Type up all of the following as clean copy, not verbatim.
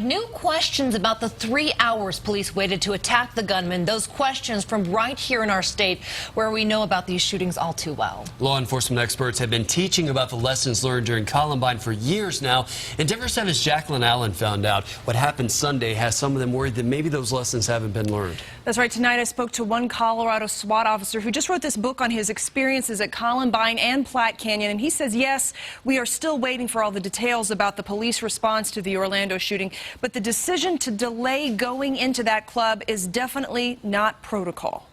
new questions about the 3 hours police waited to attack the gunman. Those questions from right here in our state, where we know about these shootings all too well. Law enforcement experts have been teaching about the lessons learned during Columbine for years now. And Denver 7's Jacqueline Allen found out what happened Sunday has some of them worried that maybe those lessons haven't been learned. That's right. Tonight I spoke to one Colorado SWAT officer who just wrote this book on his experiences at Columbine and Platte Canyon. And he says, yes, we are still waiting for all the details about the police response to the Orlando shooting. But the decision to delay going into that club is definitely not protocol.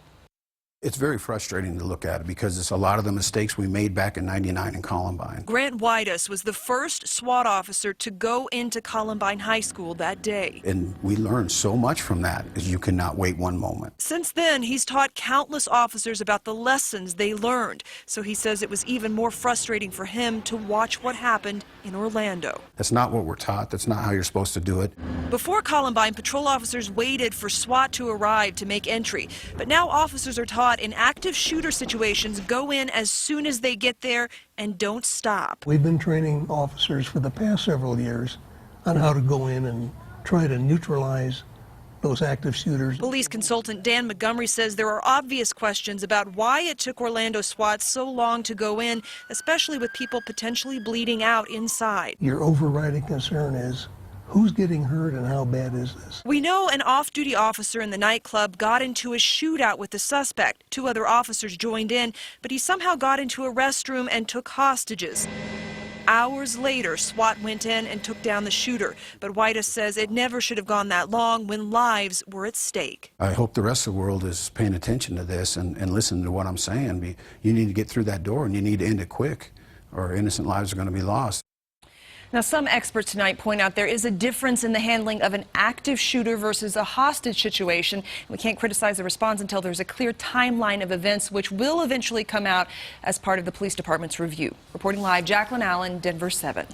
It's very frustrating to look at because it's a lot of the mistakes we made back in '99 in Columbine. Grant Whitus was the first SWAT officer to go into Columbine High School that day. And we learned so much from that, is you cannot wait one moment. Since then, he's taught countless officers about the lessons they learned. So he says it was even more frustrating for him to watch what happened in Orlando. That's not what we're taught. That's not how you're supposed to do it. Before Columbine, patrol officers waited for SWAT to arrive to make entry. But now officers are taught in active shooter situations, go in as soon as they get there and don't stop. We've been training officers for the past several years on how to go in and try to neutralize those active shooters. Police consultant Dan Montgomery says there are obvious questions about why it took Orlando SWAT so long to go in, especially with people potentially bleeding out inside. Your overriding concern is who's getting hurt and how bad is this? We know an off-duty officer in the nightclub got into a shootout with the suspect. 2 other officers joined in, but he somehow got into a restroom and took hostages. Hours later, SWAT went in and took down the shooter. But Whitus says it never should have gone that long when lives were at stake. I hope the rest of the world is paying attention to this and listening to what I'm saying. You need to get through that door and you need to end it quick, or innocent lives are going to be lost. Now, some experts tonight point out there is a difference in the handling of an active shooter versus a hostage situation. We can't criticize the response until there's a clear timeline of events, which will eventually come out as part of the police department's review. Reporting live, Jacqueline Allen, Denver 7.